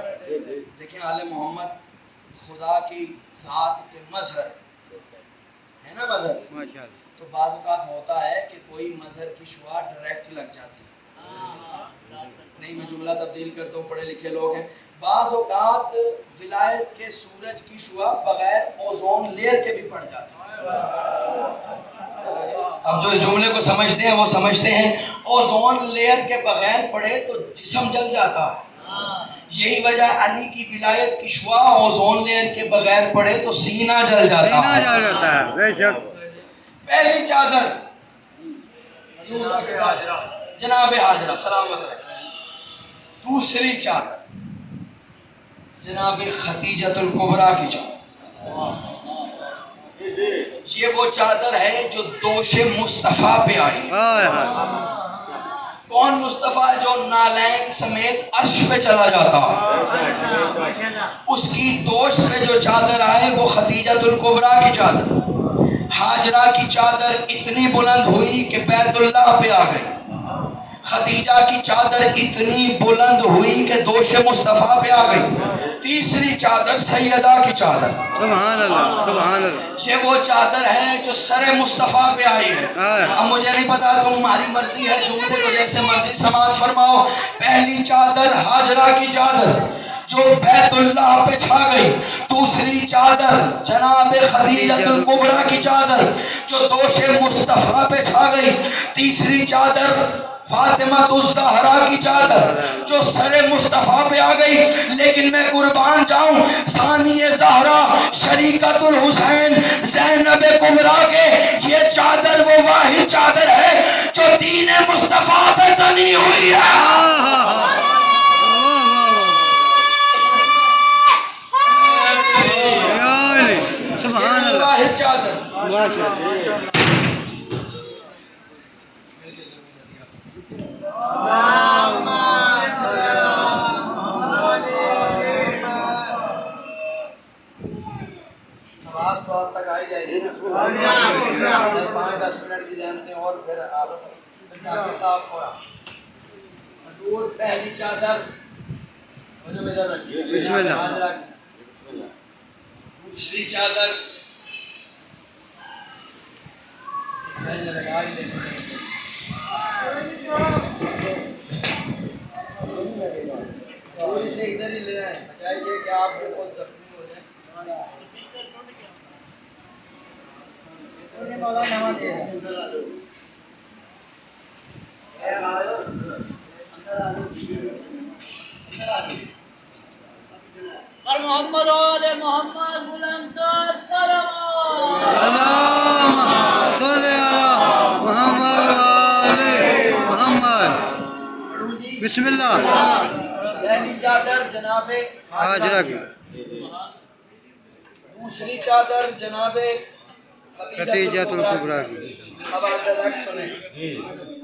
دیکھیں آل محمد خدا کی ذات کے مظہر ہے نا. مظہر ماشاءاللہ. تو بعض اوقات ہوتا ہے کہ کوئی مظہر کی شعاع ڈائریکٹ لگ جاتی ہے. نہیں میں جملہ تبدیل کرتا ہوں, پڑھے لکھے لوگ ہیں. بعض اوقات ولایت کے سورج کی شعاع بغیر اوزون لیئر کے بھی پڑ جاتی ہے. اب جو اس جملے کو سمجھتے ہیں وہ سمجھتے ہیں اوزون لیئر کے بغیر پڑے تو جسم جل جاتا ہے. یہی وجہ علی کی ولایت کی شعاع اوزون لیئر کے بغیر پڑے تو سینہ جل جاتا سینہ ہے. جل جاتا ہے. بے شک. پہلی چادر جناب حاجرہ سلامت رہے. دوسری چادر جناب خدیجۃ الکبریٰ کی چادر. یہ وہ چادر ہے جو دوش مصطفیٰ پہ آئی. ہائے ہائے. کون مصطفیٰ؟ جو نالین سمیت عرش پہ چلا جاتا ہے. اس کی دوش پہ جو چادر آئے وہ خدیجۃ الکبریٰ کی چادر. حاجرہ کی چادر اتنی بلند ہوئی کہ بیت اللہ پہ آ گئی. خدیجہ کی چادر اتنی بلند ہوئی کہ دوش مصطفیٰ پہ آ گئی. تیسری چادر سیدہ کی چادر. سبحان اللہ. سبحان اللہ. یہ وہ چادر ہے جو سر مصطفیٰ پہ آئی ہے. اب مجھے نہیں پتا, تمہاری مرضی ہے, جملے کو جیسے مرضی سماعت فرماؤ. پہلی چادر حاجرہ کی چادر جو بیت اللہ پہ چھا گئی. دوسری چادر جناب خدیجۃ الکبریٰ کی چادر جو دوش مصطفیٰ پہ چھا گئی. تیسری چادر فاطمہ الزہرا کی چادر جو سر مصطفیٰ پہ آ گئی. لیکن میں قربان جاؤں, ثانی زہرا شریکت الحسین زینب کبریٰ کے یہ چادر وہ واحد چادر ہے جو دین مصطفیٰ پہ تنی ہوئی ہے. سبحان اللہ. واحد چادر. ماشاءاللہ. نماز تو آپ تک آئی جائے گی نا. 10 منٹ کی جانتے ہیں اور پھر آپ صاحب پڑھا. حضور پہلی چادر بسم اللہ. دوسری چادر تھوڑی سے ادھر ہی لے آئیں, بجائے یہ کہ آپ کے خود زخمی ہو جائیں. اور محمد آل محمد بلند سلام. اللہم صلی علی محمد وآل محمد. بسم اللہ. پہلی چادر جناب حاجرہ کی. دوسری چادر جناب خدیجۃ الکبریٰ کی. اب آپ ڈائریکٹ سنیں,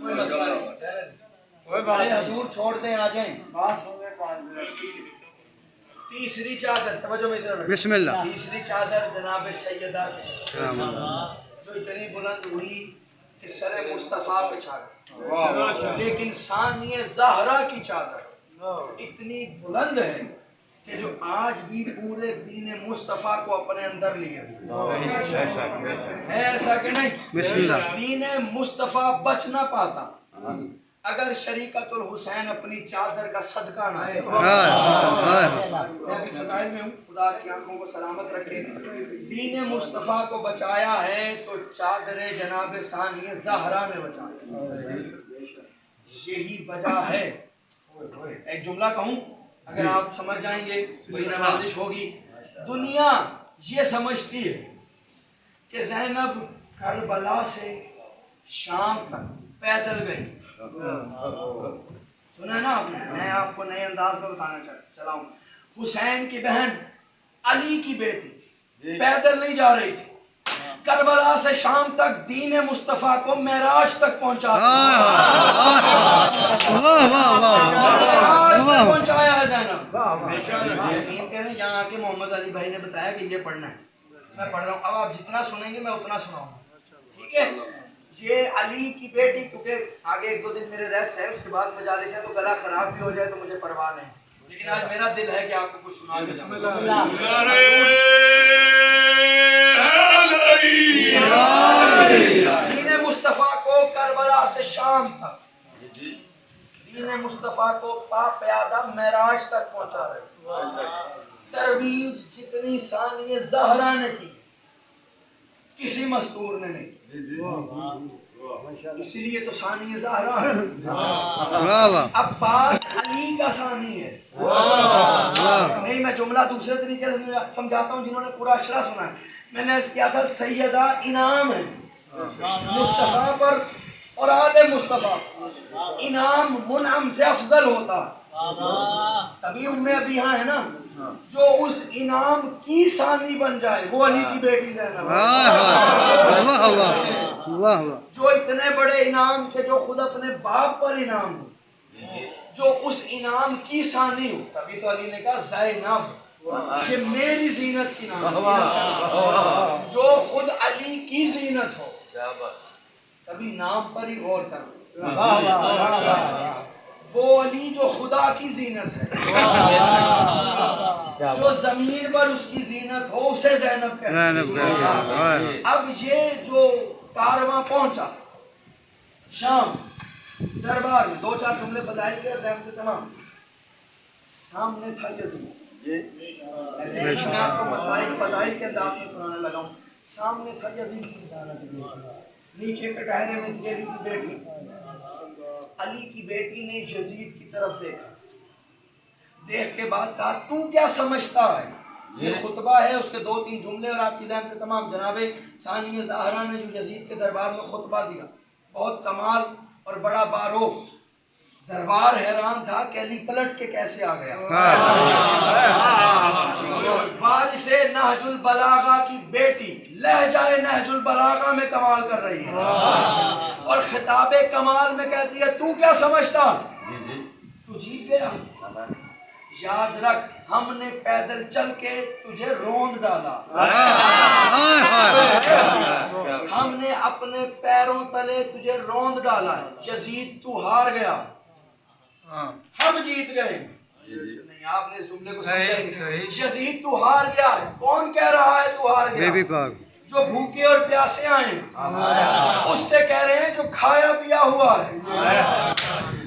کوئی مسئلہ نہیں, بڑے حضور چھوڑ دیں, آ جائیں. تیسری چادر توجہ میں ادھر. بسم اللہ. تیسری چادر جناب سیدہ سلام اللہ. جو اتنی بلند ہوئی کہ سر مصطفیٰ پہ چھا گئی. لیکن ثانی زہرا کی چادر اتنی بلند ہے کہ جو آج بھی پورے دین مصطفیٰ کو اپنے اندر لیے ہے. ایسا کہ نہیں؟ بسم اللہ. دین مصطفیٰ بچ نہ پاتا اگر شریکت الحسین اپنی چادر کا صدقہ نہ دے. میں بھی فضائل میں ہوں, خدا کی آنکھوں کو سلامت رکھے. دین مصطفیٰ کو بچایا ہے تو چادر جناب ثانی زہرا نے بچایا. یہی وجہ ہے. ایک جملہ کہوں, اگر آپ سمجھ جائیں گے کوئی نوازش ہوگی. دنیا یہ سمجھتی ہے کہ زینب کربلا سے شام تک پیدل گئی. سنا نا آپ نے, میں آپ کو نئے انداز میں بتانا چلا ہوں. حسین کی بہن علی کی بیٹی پیدل نہیں جا رہی تھی, کربلا سے شام تک دین مصطفیٰ کو معراج تک پہنچا پہنچایا ہے زینب. یقین کریں یہاں آ کے محمد علی بھائی نے بتایا کہ یہ پڑھنا ہے, میں پڑھ رہا ہوں. اب آپ جتنا سنیں گے میں اتنا سناؤں گا, ٹھیک ہے. یہ علی کی بیٹی, کیونکہ آگے 1-2 دن میرے ریسٹ ہے, اس کے بعد مجالس ہے, تو گلا خراب بھی ہو جائے تو مجھے پرواہ نہیں, لیکن آج میرا دل ہے کہ آپ کو کچھ سنا دین مصطفیٰ کو کربلا سے شام تک, دین مصطفیٰ کو پا پیادہ معراج تک پہنچا رہے. ترویج جتنی ثانی زہرا نے کی کسی مستور نے نہیں, اسی لیے تو ثانی زہرا ہے. عباس علی کا ثانی ہے. نہیں, میں جملہ دوسرے طریقے سے سمجھاتا ہوں, جنہوں نے پورا اشرا سنا ہے. میں نے عرض کیا تھا سیدہ انعام ہے مصطفیٰ پر, اور آل مصطفیٰ انعام منعم سے افضل ہوتا. تبھی ام ابیہا ہے نا جو اس انعام کی ثانی بن جائے, وہ علی کی بیٹی زینب, جو اتنے بڑے انعام کے جو خود اپنے باپ پر انعام ہو, جو اس انعام کی ثانی ہو. تبھی تو علی نے کہا زینب یہ میری زینت کی نام, جو خود علی کی زینت ہو, تبھی نام پر ہی غور کرو. وہ علی جو خدا کی زینت ہے, جو ضمیر پر اس کی زینت ہو, اسے زینب کہتے ہیں. اب یہ جو کارواں پہنچا شام دربار میں, 2-4 جملے فضائل کے زینب کے تمام سامنے تھا یزید. ایسے میں آپ کو مسائل فضائل کے انداز میں سنانے لگا ہوں. سامنے تھا یزید کی بیٹی, نیچے کٹہرے میں تھی علی کی بیٹی. علی کی بیٹی نے یزید کی طرف دیکھا, دیکھ کے بعد کہا تو کیا سمجھتا ہے. یہ خطبہ ہے, اس کے 2-3 جملے, اور آپ کی ذہن کے تمام. جناب ثانیہ زہرا نے جو یزید کے دربار میں خطبہ دیا, بہت کمال اور بڑا بارو. دربار حیران تھا کہ علی پلٹ کے کیسے آ گیا. وارث نہج البلاغہ کی بیٹی لہجہ نہج البلاغہ میں کمال کر رہی ہے, اور خطاب کمال میں کہتی ہے تو کیا سمجھتا, تو جیت گیا. یاد رکھ ہم نے پیدل چل کے تجھے روند ڈالا, ہم نے اپنے پیروں تلے تجھے روند ڈالا. یزید تو ہار گیا, ہم جیت گئے. نہیں, آپ نے اس جملے کو سمجھا نہیں. یزید تو ہار گیا ہے, کون کہہ رہا ہے تو ہار گیا؟ جو بھوکے اور پیاسے آئے, اس سے کہہ رہے ہیں جو کھایا پیا ہوا ہے.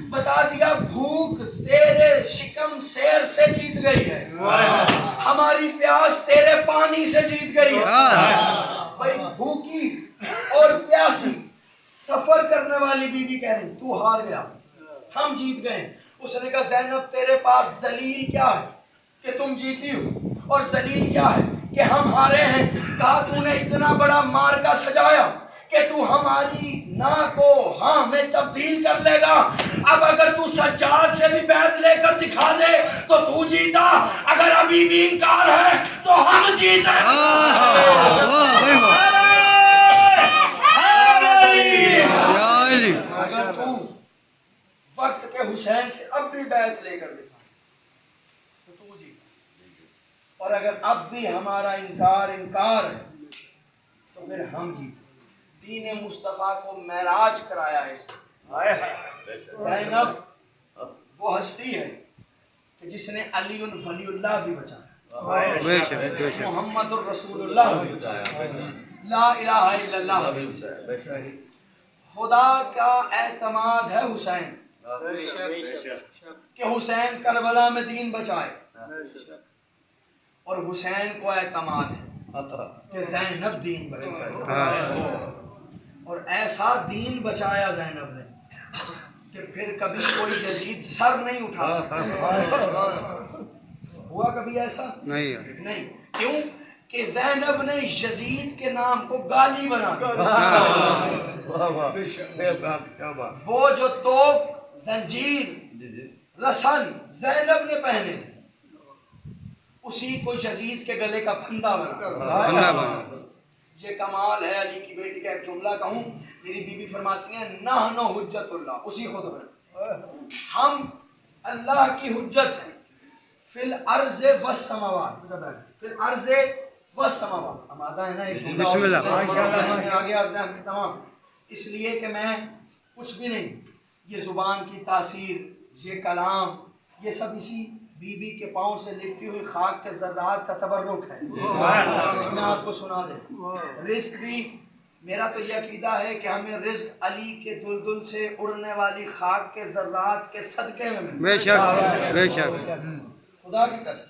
بتا دیا بھوک تیرے شکم سیر سے جیت گئی ہے, ہماری پیاس تیرے پانی سے جیت گئی ہے. بھائی بھوکی اور پیاسی سفر کرنے والی بی بی کہہ رہی تو ہار گیا, ہم جیت گئے. اس نے کہا زینب تیرے پاس دلیل کیا ہے کہ تم جیتی ہو, اور دلیل کیا ہے کہ ہم ہارے ہیں. کہا تو نے اتنا بڑا مارکا سجایا کہ تو ہماری نا کو ہاں میں تبدیل کر لے گا. اب اگر تو سجاد سے بھی بیعت لے کر دکھا دے تو تو جیتا, اگر ابھی بھی انکار ہے تو ہم جیتے. اگر تو وقت کے حسین سے اب بھی بیعت لے کر دکھا تو تو جیتا, اور اگر اب بھی ہمارا انکار ہے تو پھر ہم جیتے. دین مصطفیٰ کو معراج کرایا ہے. زینب وہ ہستی ہے کہ جس نے علی ولی اللہ بھی بچایا, محمد الرسول اللہ بھی بچایا, لا الہ الا اللہ بھی بچایا. خدا کا اعتماد ہے حسین کہ حسین کربلا میں دین بچائے, اور حسین کو اعتماد ہے کہ زینب دین بچائے. اور ایسا دین بچایا زینب نے کہ پھر کبھی کوئی یزید سر نہیں اٹھا سکتا. ہوا کبھی ایسا نہیں. کیوں کہ زینب نے یزید کے نام کو گالی بنا دیا. وہ جو توپ, زنجیر, رسن زینب نے پہنے تھے, اسی کو یزید کے گلے کا پھندا بنا. یہ کمال ہے علی کی بیٹی کا. ایک جملہ کہوں, میری بیوی فرماتی ہیں نحن حجت اللہ, اسی خطبے ہم اللہ کی حجت ہیں فی الارض والسماوات, فی الارض والسماوات. اب آتا ہے نا ایک جملہ بسم اللہ. آگے آپ ہیں تمام, اس لیے کہ میں کچھ بھی نہیں, یہ زبان کی تاثیر, یہ کلام, یہ سب اسی بی بی کے پاؤں سے لپٹی ہوئی خاک کے ذرات کا تبرک ہے. میں آپ کو سنا دیں, رزق بھی میرا تو یہ عقیدہ ہے کہ ہمیں رزق علی کے دلدل سے اڑنے والی خاک کے ذرات کے صدقے میں ملے. بے شک بے شک. خدا کی قسم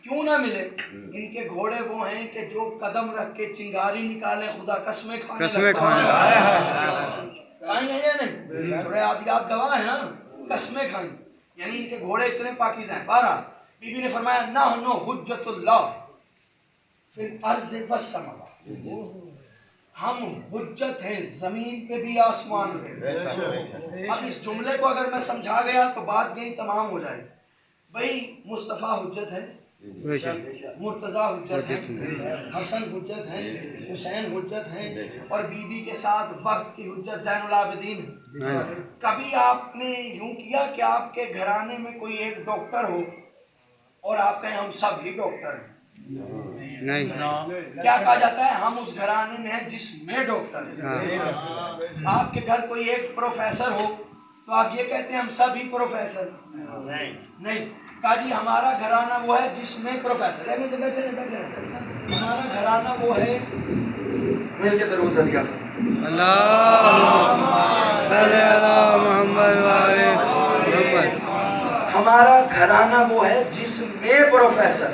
کیوں نہ ملے. ان کے گھوڑے وہ ہیں کہ جو قدم رکھ کے چنگاری نکالیں خدا قسمیں کھانے کھائیں گے یا نہیں. سورہ عادیات گواہ ہیں, قسمیں کھائیں, یعنی ان کے گھوڑے اتنے پاکیزہ ہیں. بارہ بی بی نے فرمایا نحن حجت اللہ فی الارض والسماوات, ہم حجت ہیں زمین پہ بھی آسمان پہ. اب اس جملے کو اگر میں سمجھا گیا تو بات یہی تمام ہو جائے. بھائی مصطفیٰ حجت ہے, بے شک. مرتضیٰ حجت ہے, حسن حجت ہے, حسین حجت ہیں, اور بی بی کے ساتھ وقت کی حجت زین العابدین ہے. کبھی آپ نے یوں کیا کہ آپ کے گھرانے میں کوئی ایک ڈاکٹر ہو اور آپ کہیں ہم سب ہی ڈاکٹر ہیں؟ نہیں. کیا کہا جاتا ہے, ہم اس گھرانے میں ہیں جس میں ڈاکٹر ہیں. آپ کے گھر کوئی ایک پروفیسر ہو تو آپ یہ کہتے ہیں ہم سب ہی پروفیسر. نہیں, کہا جی ہمارا گھرانہ وہ ہے جس میں پروفیسر. ہمارا گھرانہ وہ ہے, مل کے درود دیا اللہم صلی علی محمد وعلی محمد. ہمارا گھرانہ وہ ہے جس میں پروفیسر.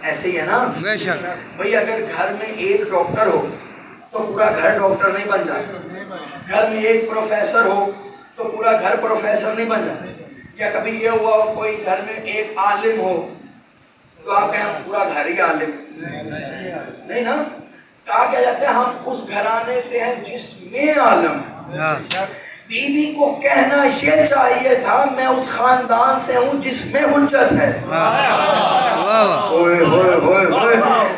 ایسے ہی ہے نا. بے شک. بھئی اگر گھر میں ایک ڈاکٹر ہو تو پورا گھر ڈاکٹر نہیں بن جاتا. گھر میں ایک پروفیسر ہو تو پورا گھر پروفیسر نہیں بن جاتا. یا کبھی یہ ہوا ہو کوئی گھر میں ایک عالم ہو تو آپ کہیں پورا گھر ہی عالم نہیں نا. کہا کیا جاتا ہے ہم اس گھرانے سے ہیں جس میں عالم ہے. بی بی کو کہنا یہ چاہیے تھا میں اس خاندان سے ہوں جس میں حجت ہے.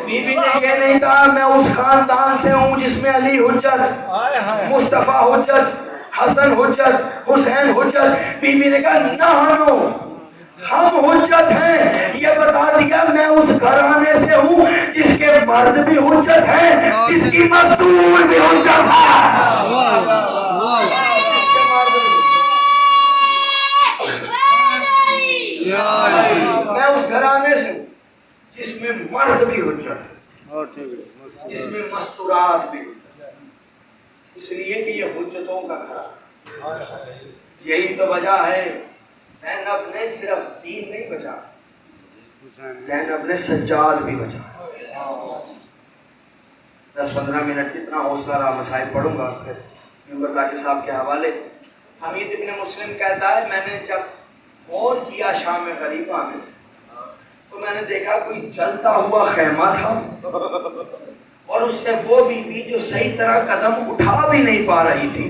بی بی نے یہ نہیں کہا میں اس خاندان سے ہوں جس میں علی حجت, مصطفیٰ حجت, حسن حجت, حسین حجت. بی بی نے کہا نہ ہم حجت ہیں. یہ بتا دیا میں اس گھرانے سے ہوں جس کے مرد بھی حجت ہیں, جس کی مزدور بھی حجت ہے. میں اس گھرانے سے ہوں جس میں مرد بھی حجت ہے, جس میں مستورات بھی حجت ہے. اس لیے کہ یہ حجتوں کا گھرانہ. یہی تو وجہ ہے زینب نے صرف دین نہیں بچا, زینب نے سجاد بھی بچا. 10-15 منٹ جتنا حوصلہ رہا مسائل پڑھوں گا پھر نمبر ذاکر صاحب کے حوالے. حمید ابن مسلم کہتا ہے میں نے جب فون کیا شام غریبہ میں تو میں نے دیکھا کوئی جلتا ہوا خیمہ تھا اور اس سے وہ بی بی جو صحیح طرح قدم اٹھا بھی نہیں پا رہی تھی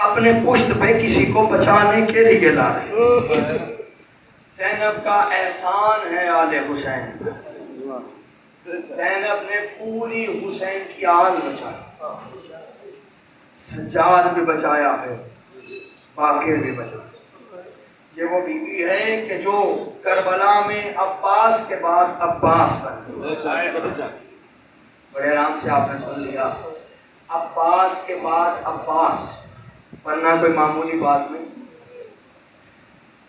اپنے پشت پہ کسی کو بچانے کے لیے لا رہی. زینب کا احسان ہے آل حسین. زینب نے پوری حسین کی آل بچائی, سجاد بھی بچایا ہے, باقر بھی بچایا. یہ وہ بی بی ہے کہ جو کربلا میں عباس کے بعد عباس بن گئی. بڑے آرام سے آپ نے سن لیا, عباس کے بعد عباس بننا کوئی معمولی بات نہیں.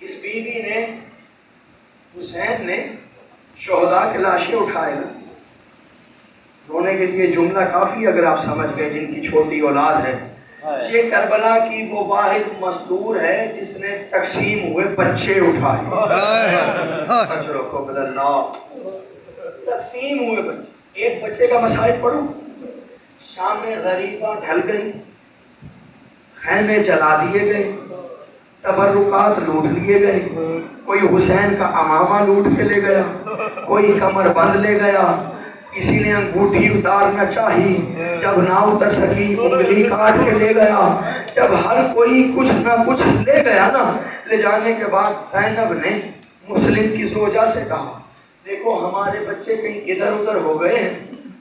اس بی بی نے, حسین نے شہداء کے لاشیں اٹھائے نا, رونے کے لیے جملہ کافی اگر آپ سمجھ گئے جن کی چھوٹی اولاد ہے. یہ کربلا کی وہ واحد مزدور ہے جس نے تقسیم ہوئے بچے اٹھائے. تقسیم ہوئے بچے, ایک بچے کا مسائل پڑھو. شام میں غریبہ ڈھل گئی, خیمے جلا دیے گئے, تبرکات لوٹ لیے گئے. کوئی حسین کا امامہ لوٹ کے لے گیا, کوئی کمر بند لے گیا, کسی نے انگوٹھی اتارنا چاہی, جب نہ اتر سکی انگلی کاٹ کے لے گیا. جب ہر کوئی کچھ نہ کچھ لے گیا نا, لے جانے کے بعد زینب نے مسلم کی زوجہ سے کہا دیکھو ہمارے بچے کہیں ادھر ادھر ہو گئے ہیں,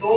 2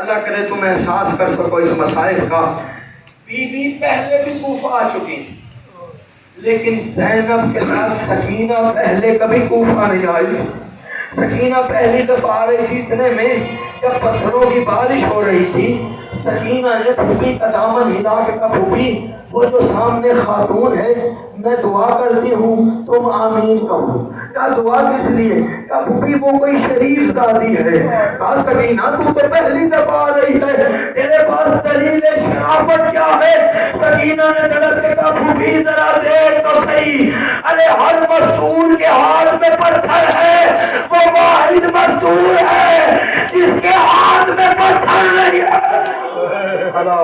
اللہ کرے تم احساس کر سکو اس مسائل کا. بی بی پہلے بھی کوفہ آ چکی تھی، لیکن زینب کے ساتھ سکینہ پہلے کبھی کوفہ نہیں آئی. سکینہ پہلی دفعہ آ رہی تھی اتنے میں جب پتھروں کی بارش ہو رہی تھی. سکینہ نے پھوپھی کا دامن ہلا کے کہا پھوپھی وہ جو سامنے خاتون ہے میں دعا کرتی ہوں تم آمین کہو. کہا دعا کس لیے؟ کہا پھوپھی وہ کوئی شریف دادی ہے. کہا سکینہ تو پہلی دفعہ آ رہی ہے، تیرے پاس دلیل شرافت کیا ہے؟ سکینہ نے جھڑک کے کہا پھوپھی ذرا دیکھ تو صحیح، ارے ہر مستور کے ہاتھ میں پتھر ہے، وہ واحد مستور ہے جس کے ہاتھ میں پتھر نہیں ہے. اللہ